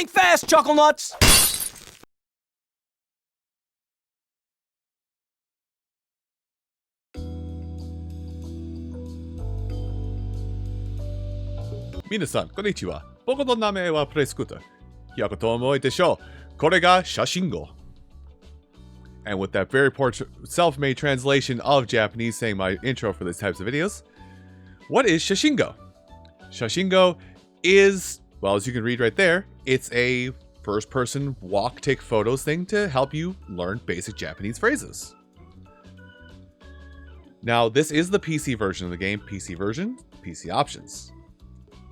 Think fast, Chuckle Nuts! Minasan, konnichiwa. Boku no name wa Preskuta. Hyakuto omoe desho. Kore ga Shashingo. And with that very poor self-made translation of Japanese saying my intro for these types of videos, what is Shashingo? Shashingo is, well, as you can read right there, it's a first-person walk, take photos thing to help you learn basic Japanese phrases. Now, this is the PC version of the game. PC version, PC options.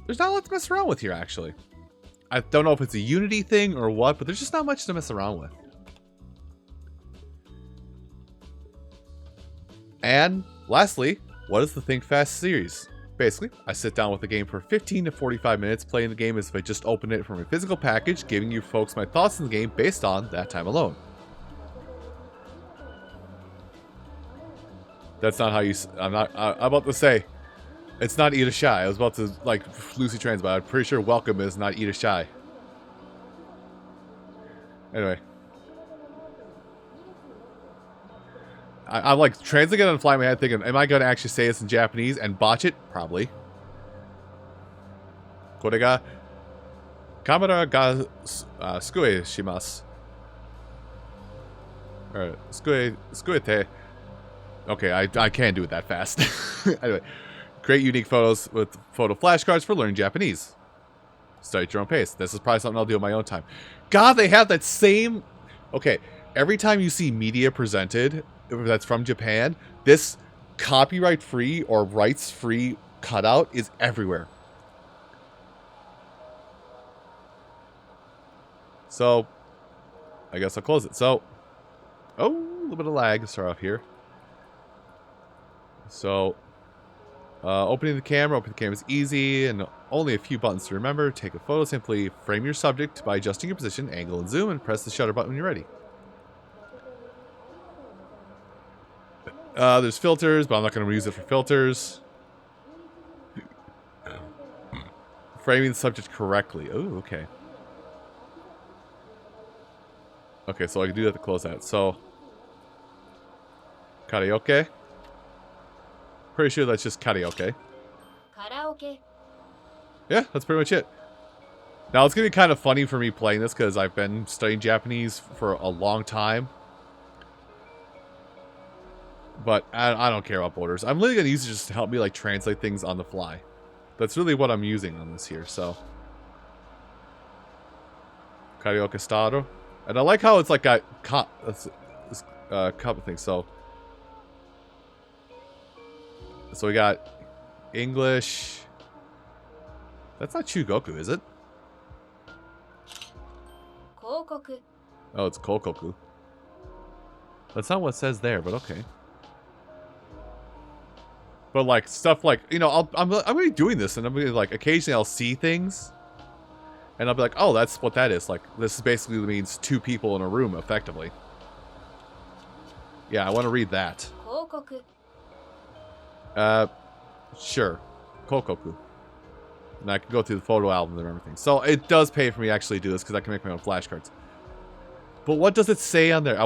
There's not a lot to mess around with here, actually. I don't know if it's a Unity thing or what, but there's just not much to mess around with. And lastly, what is the Think Fast series? Basically, I sit down with the game for 15 to 45 minutes, playing the game as if I just opened it from a physical package, giving you folks my thoughts on the game based on that time alone. That's not how you... I'm about to say... It's not eat a shy. I was about to, like, loosely translate, but I'm pretty sure welcome is not eat a shy. Anyway. I'm, like, translating it on the fly in my head thinking, am I going to actually say this in Japanese and botch it? Probably. Kore ga kamera ga skue shimasu. Or skuete. Okay, I can't do it that fast. Anyway. Create unique photos with photo flashcards for learning Japanese. Study at your own pace. This is probably something I'll do on my own time. God, they have that same... Okay, every time you see media presented that's from Japan, this copyright-free or rights-free cutout is everywhere. So, I guess I'll close it. So, oh, a little bit of lag to start off here. So... opening the camera is easy and only a few buttons to remember. Take a photo, simply frame your subject by adjusting your position, angle, and zoom, and press the shutter button when you're ready. There's filters, but I'm not going to use it for filters. Framing the subject correctly. Oh, okay. Okay, so I can do that to close that. So, karaoke. Pretty sure that's just karaoke. Karaoke. Yeah, that's pretty much it. Now, it's going to be kind of funny for me playing this because I've been studying Japanese for a long time. But I don't care about borders. I'm literally going to use it just to help me like translate things on the fly. That's really what I'm using on this here, so. Karaoke staro. And I like how it's like got couple things, so. So we got English. That's not Chugoku, is it? Kokoku. Oh, it's Kokoku. That's not what it says there, but okay. But like stuff like, you know, I'm gonna be doing this, and I'm gonna like occasionally I'll see things, and I'll be like, oh, that's what that is. Like this basically means two people in a room, effectively. Yeah, I want to read that. Kokoku. Sure. Kokoku. And I can go through the photo album and everything. So it does pay for me to actually do this because I can make my own flashcards. But what does it say on there?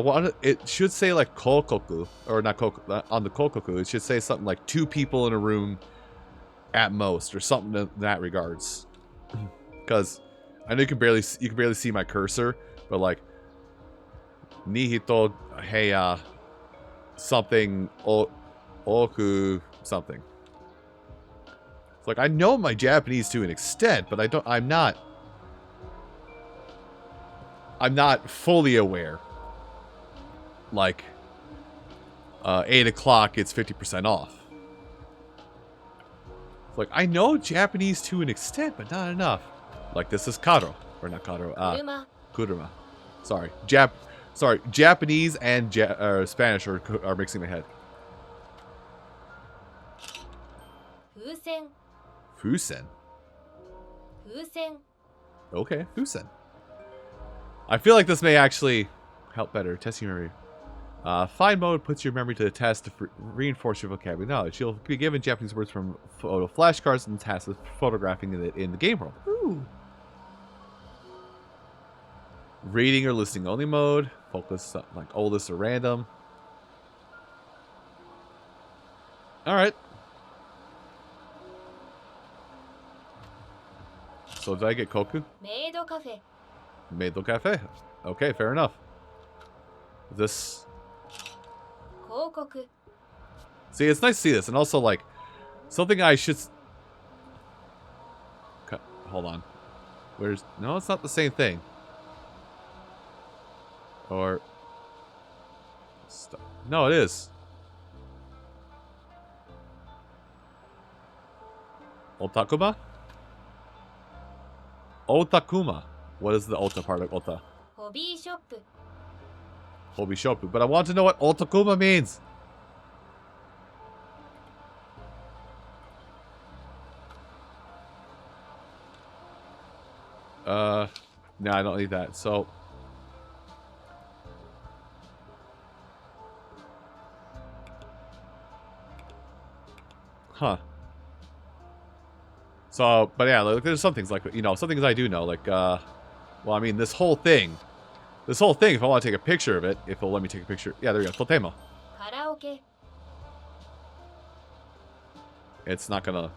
It should say like Kokoku. Or not Kokoku. On the Kokoku, it should say something like two people in a room at most. Or something in that regards. Because I know you can barely see my cursor. But like Nihito Heya something Oku something. It's like I know my Japanese to an extent, but I'm not fully aware. Like 8 o'clock, it's 50% off. It's like I know Japanese to an extent, but not enough. Like this is karo, or not karo, kuruma. Sorry, Japanese and Spanish are mixing my head. Fusen. Fusen. Fusen. Okay, Fusen. I feel like this may actually help better. Testing your memory. Fine mode puts your memory to the test to reinforce your vocabulary knowledge. You'll be given Japanese words from photo flashcards and tasked with photographing it in the game world. Ooh. Reading or listening only mode. Focus on, like, oldest or random. Alright. So did I get Koku? メイドカフェ Meido Cafe. Okay, fair enough. This... 広告 See, it's nice to see this. And also, like, something I should... Hold on. Where's... No, it's not the same thing. Or... No, it is. Otakuma? Otakuma. What is the ota part of ota? ホビーショップ Hobishopu. But I want to know what Otakuma means. No, I don't need that. So... Huh. So, but yeah, like, there's some things like, you know, some things I do know, like, well, I mean, this whole thing, if I want to take a picture of it, if it'll let me take a picture, yeah, there we go, totemo. カラオケ It's not gonna,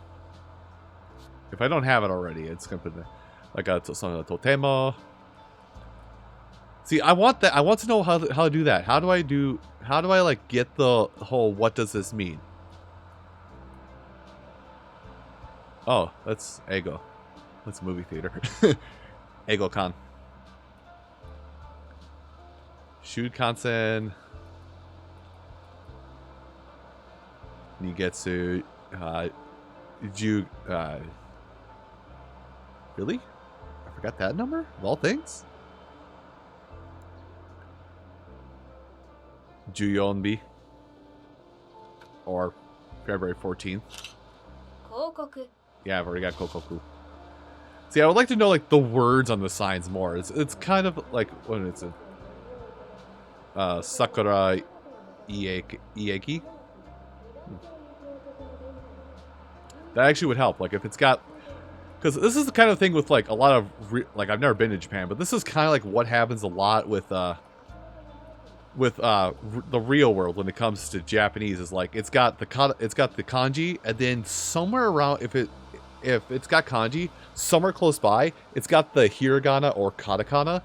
if I don't have it already, it's gonna put, like, totemo. See, I want that, I want to know how to do that. How do I, like, get the whole, what does this mean? Oh, that's Ego. That's movie theater. Ego-kan. Shunkansen. Nigetsu. Really? I forgot that number? Of all things? Juyonbi. Or February 14th. 広告 Yeah, I've already got Kokoku. See, I would like to know, like, the words on the signs more. It's kind of like, when it's a... Sakura Ieki? That actually would help. Like, if it's got... Because this is the kind of thing with, like, a lot of... like, I've never been to Japan, but this is kind of like what happens a lot with the real world when it comes to Japanese. Is like, it's got the kanji, and then somewhere around... If it's got kanji, somewhere close by, it's got the hiragana or katakana.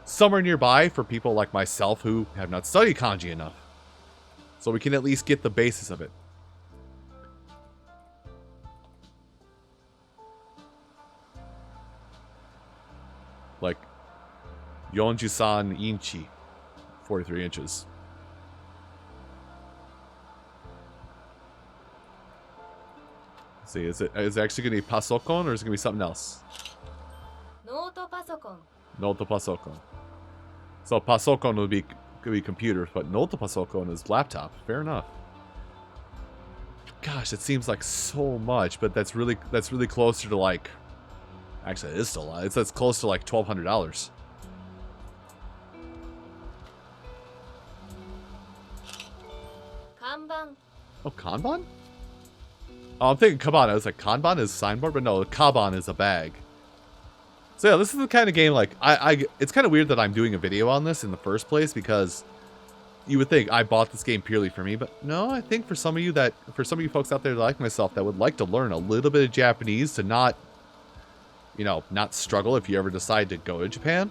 Somewhere nearby for people like myself who have not studied kanji enough. So we can at least get the basis of it. Like, Yonjusan inchi, 43 inches. See, is it actually going to be pasokon or is it going to be something else? ノートパソコン Noto pasokon. So pasokon could be computers, but noto pasokon is laptop. Fair enough. Gosh, it seems like so much, but that's really closer to like. Actually, it is still a lot. It's close to like $1,200. 看板 Oh, kanban? Oh, I'm thinking kaban. I was like, kanban is signboard, but no, kaban is a bag. So yeah, this is the kind of game, like, it's kind of weird that I'm doing a video on this in the first place, because you would think I bought this game purely for me, but no, I think for some of you folks out there like myself that would like to learn a little bit of Japanese to not, you know, not struggle if you ever decide to go to Japan.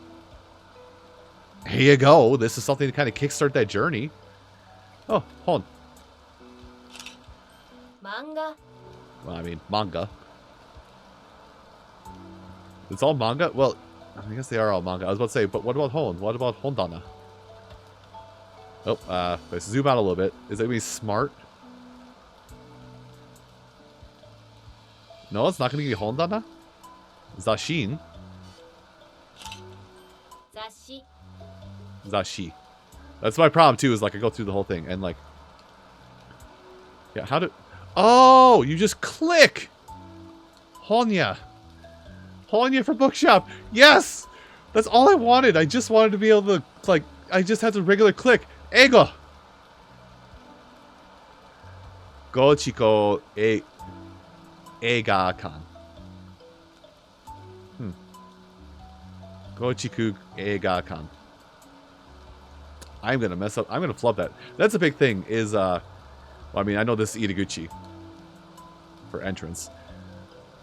Here you go. This is something to kind of kickstart that journey. Oh, hold on. 漫画 Well, I mean, manga. It's all manga? Well, I guess they are all manga. I was about to say, but what about Hon? What about Hondana? Oh, let's zoom out a little bit. Is it going to be smart? No, it's not going to be Hondana? Zashin? 雑誌 Zashi. That's my problem, too, is like I go through the whole thing and like... Yeah, how do... Oh, you just click! Honya. Honya for bookshop. Yes! That's all I wanted. I just wanted to be able to, like, I just had to regular click. Ego! Gochiko Eiga-kan. Gochiku Eiga-kan. I'm gonna mess up. I'm gonna flub that. That's a big thing. Is I mean, I know this is Itaguchi for entrance.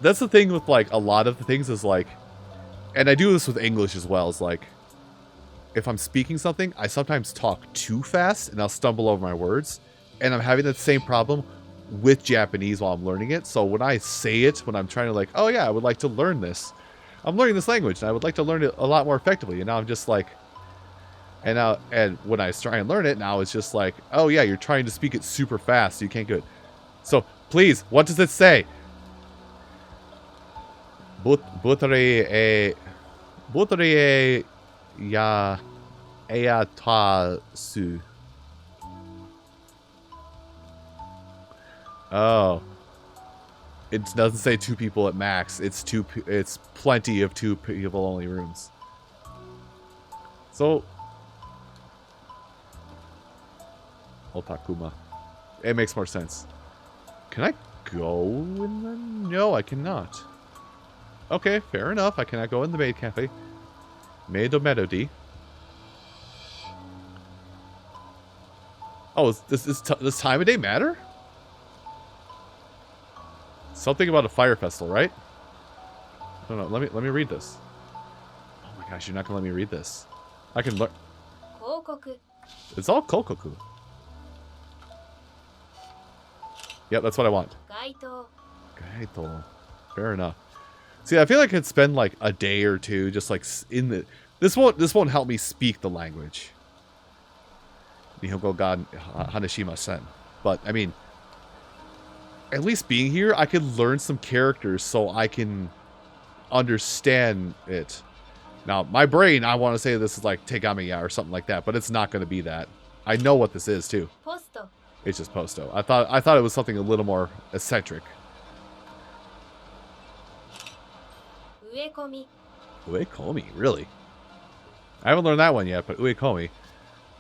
That's the thing with like a lot of the things is like, and I do this with English as well. Is like, if I'm speaking something, I sometimes talk too fast and I'll stumble over my words, and I'm having that same problem with Japanese while I'm learning it. So when I say it, when I'm trying to like, oh yeah, I would like to learn this. I'm learning this language and I would like to learn it a lot more effectively. And now I'm just like, and when I try and learn it, now it's just like, oh yeah, you're trying to speak it super fast, so you can't do it. So please, what does it say? Butare ya eatasu. Oh. It doesn't say 2 people at max. It's plenty of 2 people only rooms. So Otakuma. It makes more sense. Can I go in the... No, I cannot. Okay, fair enough. I cannot go in the maid cafe. Maid of Melody. Oh, does time of day matter? Something about a fire festival, right? No, let me read this. Oh my gosh, you're not gonna let me read this. I can learn. It's all kokoku. Yep, that's what I want. Gaito. Fair enough. See, I feel like I could spend like a day or two just like in the... This won't help me speak the language. Nihongo ga hanashimasen. But, I mean, at least being here, I could learn some characters so I can understand it. Now, my brain, I want to say this is like Tegamiya or something like that, but it's not going to be that. I know what this is, too. Posto. It's just Posto. I thought it was something a little more eccentric. Uekomi. Uekomi, really? I haven't learned that one yet, but Uekomi.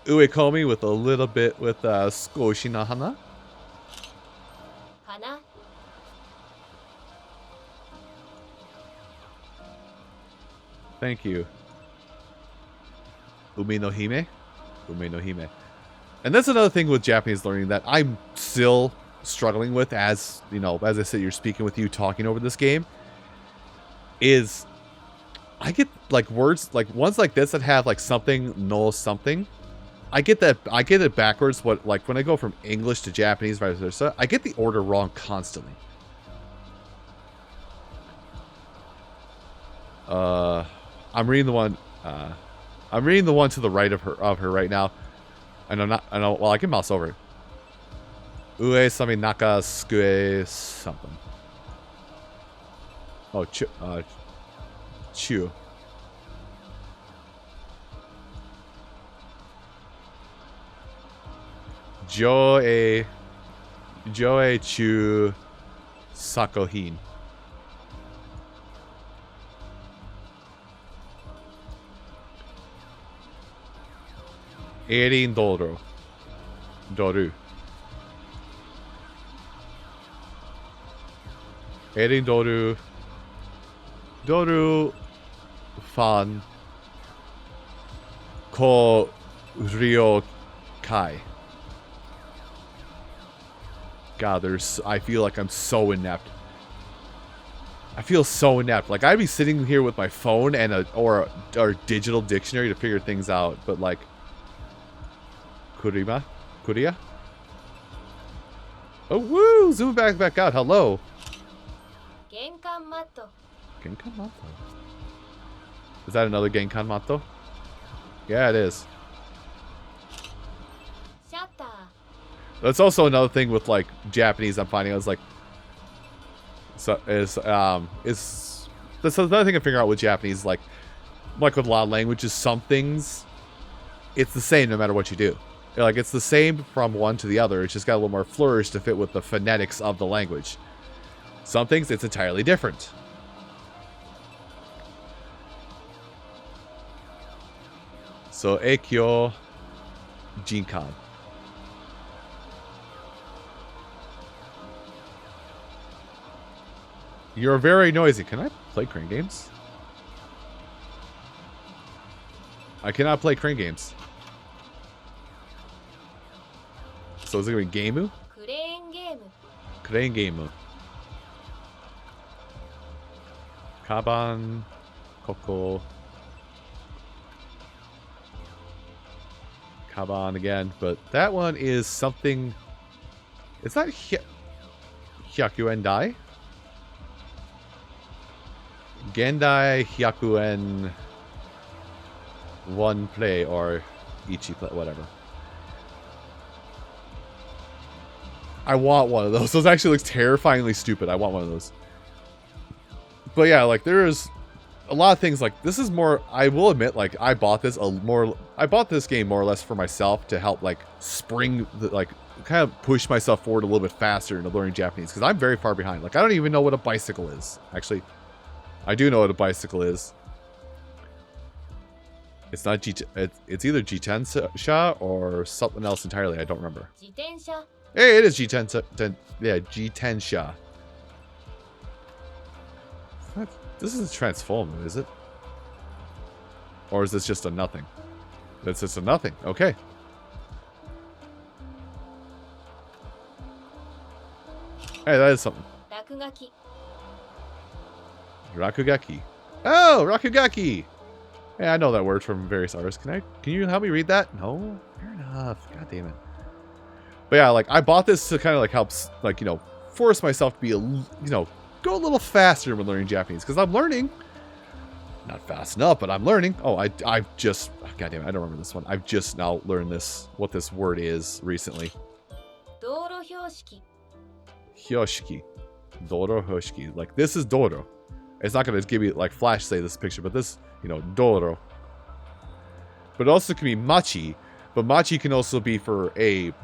Uekomi with a little bit with Skoshi na hana. Hana. Thank you. Umi no hime? Umi no hime. And that's another thing with Japanese learning that I'm still struggling with as, you know, as I sit here speaking with you, talking over this game, is I get like words, like ones like this that have like something, no something. I get it backwards. What, like when I go from English to Japanese, vice versa, I get the order wrong constantly. I'm reading the one to the right of her right now. I know, well, I can mouse over it. Ue sami naka skue something. Oh, chu. Joe chu sakohin. Erin doru. Erin doru fan ko ryo kai. God, I feel like I'm so inept. I feel so inept. Like I'd be sitting here with my phone and or digital dictionary to figure things out, but like Kuriya? Oh woo! Zoom back out. Hello. Genkan matto. Genkan matto. Is that another Genkan matto? Yeah, it is. Shutter. That's also another thing with like Japanese. I'm finding out is like, that's another thing I figure out with Japanese. Like with a lot of languages, some things it's the same no matter what you do. Like it's the same from one to the other. It's just got a little more flourish to fit with the phonetics of the language. Some things it's entirely different. So Eikyo Jinkan. You're very noisy. Can I play crane games? I cannot play crane games. So is it going to be Gameu? クレーンゲーム Crane game. Kaban. Koko. Kaban again. But that one is something... It's not Hyakuen Dai? Gendai Hyakuen... One play or Ichi play, whatever. I want one of those. Those actually look terrifyingly stupid. I want one of those. But yeah, like there's a lot of things like this is more, I will admit, like I bought this game more or less for myself to help like kind of push myself forward a little bit faster into learning Japanese because I'm very far behind. Like I don't even know what a bicycle is. Actually, I do know what a bicycle is. It's not it's either Jitensha or something else entirely. I don't remember. 自転車 Hey, it is Jitensha. Yeah, Jitensha. This isn't transform, is it? Or is this just a nothing? That's just a nothing. Okay. Hey, that is something. 落書き Rakugaki. Oh, Rakugaki. Hey, I know that word from various artists. Can you help me read that? No? Fair enough. God damn it. But yeah, like I bought this to kind of like help, like, you know, force myself to be go a little faster when learning Japanese because I'm learning. Not fast enough, but I'm learning. Oh, I've just, God damn it, I don't remember this one. I've just now learned what this word is recently. 道路標識 Hyoshiki. Doro Hyoshiki. Like this is Doro. It's not gonna give you like flash say this picture, but this, you know, Doro. But it also can be machi, but machi can also be for a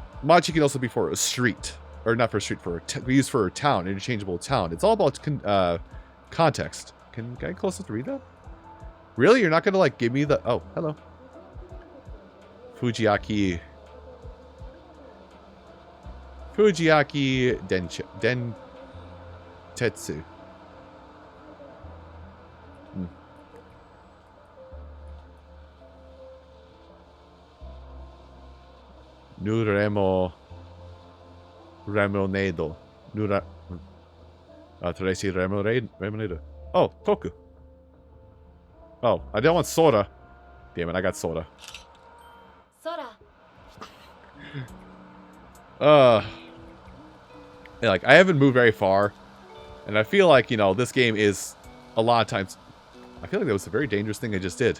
street. Or not for a street, used for a town, interchangeable town. It's all about context. Can I get close enough to read that? Really? You're not going to, like, give me the... Oh, hello. Fujiaki Dentetsu. Nuremo... Remonedo. Tracy Remonedo. Oh, Toku. Oh, I didn't want soda. Damn it, I got soda. 空 Yeah, like, I haven't moved very far. And I feel like, you know, this game is a lot of times... I feel like that was a very dangerous thing I just did.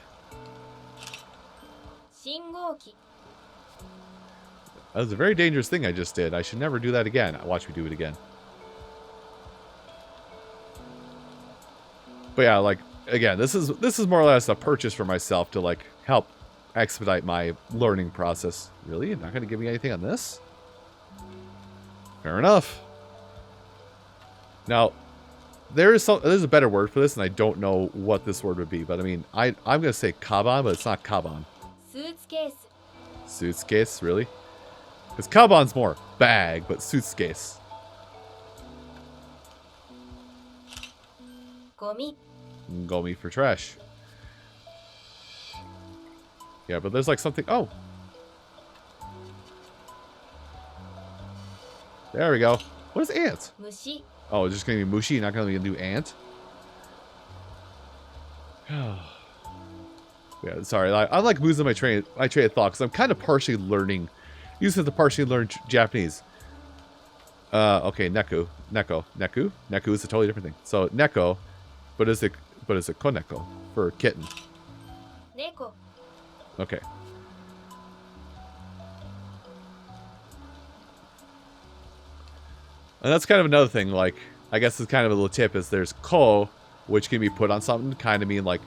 信号機 That was a very dangerous thing I just did. I should never do that again. Watch me do it again. But yeah, like, again, this is more or less a purchase for myself to, like, help expedite my learning process. Really? You're not going to give me anything on this? Fair enough. Now, there's a better word for this, and I don't know what this word would be. But, I mean, I'm going to say kaban, but it's not kaban. スーツケース Suitcase? Really? Because kaban's more bag, but suitcase. ゴミ Gomi for trash. Yeah, but there's like something... Oh! There we go. What is ant? 虫 Oh, it's just going to be mushi, not going to be a new ant? Yeah, sorry. I'm like losing my train of thought because I'm kind of partially learning... Using to partially learn Japanese. Okay, Neko. Neku is a totally different thing. So, Neko, but is it koneko for kitten? 猫 Okay. And that's kind of another thing, like, I guess it's kind of a little tip, is there's ko, which can be put on something to kind of mean, like,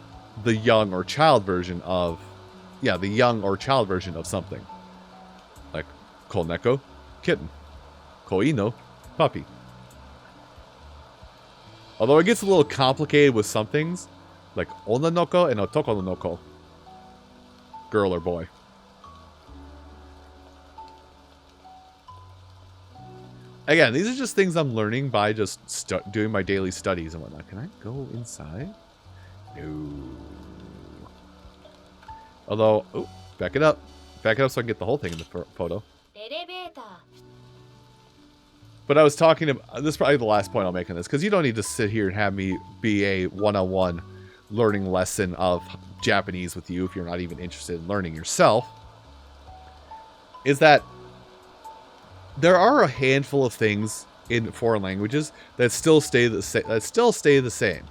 the young or child version of... Yeah, the young or child version of something. Like, koneko, kitten. Koino, puppy. Although it gets a little complicated with some things, like onanoko and otokonoko. Girl or boy. Again, these are just things I'm learning by just doing my daily studies and whatnot. Can I go inside? No. Although, oh, back it up. Back it up so I can get the whole thing in the photo. エレベーター But I was talking about, this is probably the last point I'll make on this, because you don't need to sit here and have me be a one-on-one learning lesson of Japanese with you if you're not even interested in learning yourself. Is that there are a handful of things in foreign languages that still stay the same.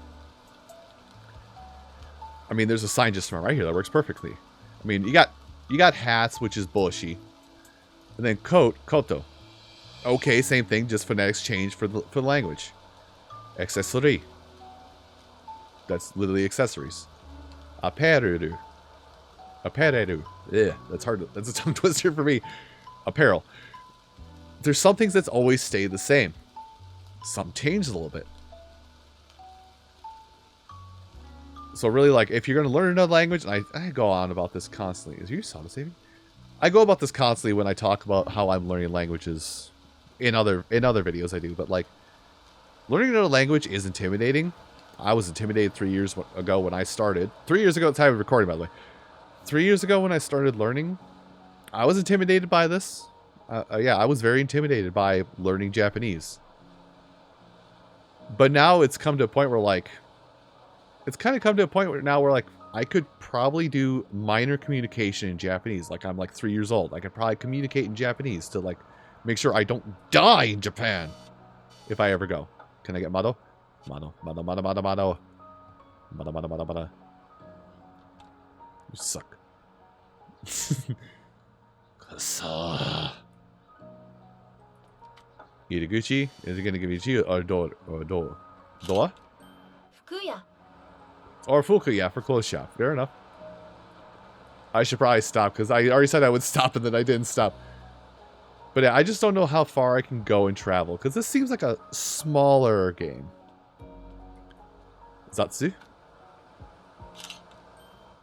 I mean, there's a sign just right here that works perfectly. I mean, you got hats, which is boshi, and then koto. Okay, same thing, just phonetics change for the language. Accessory. That's literally accessories. Apparel. Yeah, that's hard. That's a tongue twister for me. Apparel. There's some things that's always stayed the same. Some change a little bit. So really, like, if you're going to learn another language, and I go on about this constantly. Is your sound saving? I go about this constantly when I talk about how I'm learning languages in other videos I do. But, like, learning another language is intimidating. I was intimidated 3 years ago when I started. 3 years ago at the time of recording, by the way. 3 years ago when I started learning, I was intimidated by this. Yeah, I was very intimidated by learning Japanese. But now it's come to a point where, like, it's kind of come to a point where now we're like, I could probably do minor communication in Japanese. Like, I'm like 3 years old. I could probably communicate in Japanese to, like, make sure I don't die in Japan if I ever go. Can I get mado? Mado. You suck. Itaguchi? Is it going to give you G or door? Door? 服屋 Or Fukuya for clothes shop. Fair enough. I should probably stop because I already said I would stop and then I didn't stop. But yeah, I just don't know how far I can go and travel because this seems like a smaller game. Zatsu?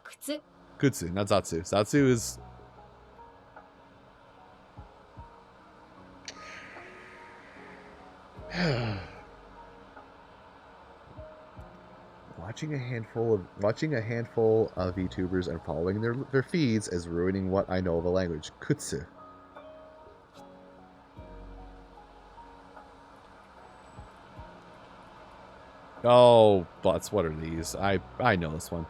靴 Kutsu, not Zatsu. Zatsu is... Watching a handful of VTubers and following their feeds is ruining what I know of a language. Kutsu. Oh, butts. What are these? I know this one.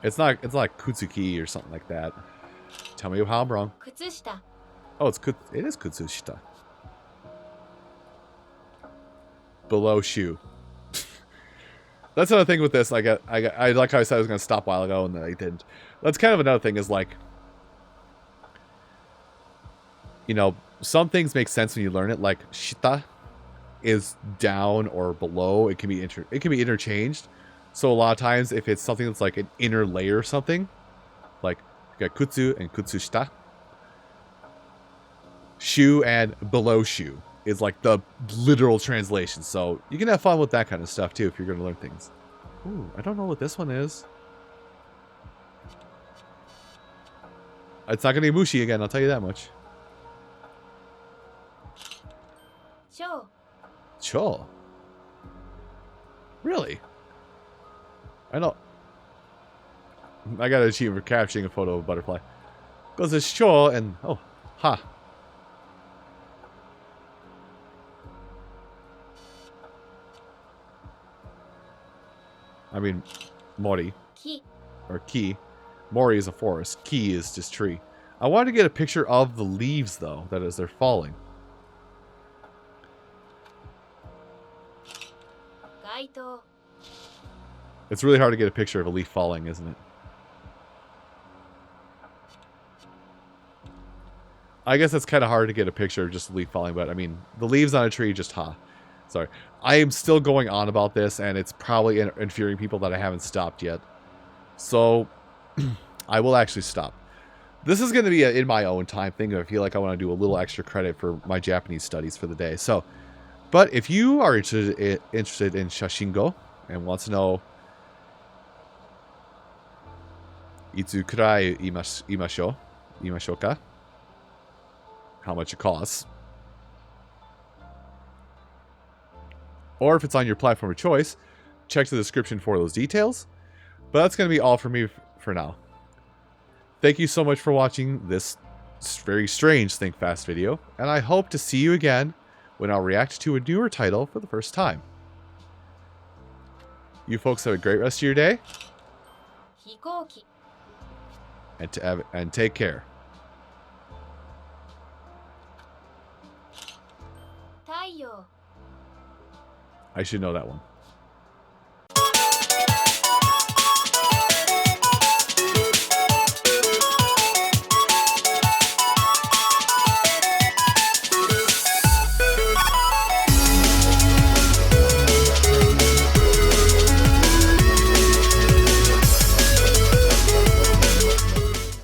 It's like Kutsuki or something like that. Tell me how I'm wrong. 靴下 Oh, it is Kutsushita. Below shoe. That's another thing with this. I like how I said I was going to stop a while ago and then I didn't. That's kind of another thing is like, you know, some things make sense when you learn it. Like shita is down or below. It can be interchanged. So a lot of times if it's something that's like an inner layer or something, like you got kutsu and kutsushita. Shoe and below shoe is like the literal translation. So you can have fun with that kind of stuff too if you're going to learn things. Ooh, I don't know what this one is. It's not going to be Mushi again, I'll tell you that much. 蝶 Cho. Really? I know. I got an achievement for capturing a photo of a butterfly. Because it's Cho and... Oh, ha. I mean, Mori. 木 Or Ki. Mori is a forest. Ki is just tree. I wanted to get a picture of the leaves, though, that as they're falling. 街灯 It's really hard to get a picture of a leaf falling, isn't it? I guess it's kind of hard to get a picture of just a leaf falling, but I mean, the leaves on a tree, just ha. Sorry. I am still going on about this, and it's probably infuriating people that I haven't stopped yet. So, I will actually stop. This is going to be in my own time thing. I feel like I want to do a little extra credit for my Japanese studies for the day. So, but if you are interested in Shashingo and want to know itsu kurai imashou ka, how much it costs, or if it's on your platform of choice, check the description for those details. But that's going to be all for me for now. Thank you so much for watching this very strange Think Fast video, and I hope to see you again when I'll react to a newer title for the first time. You folks have a great rest of your day, 飛行機 and take care. 太陽 I should know that one.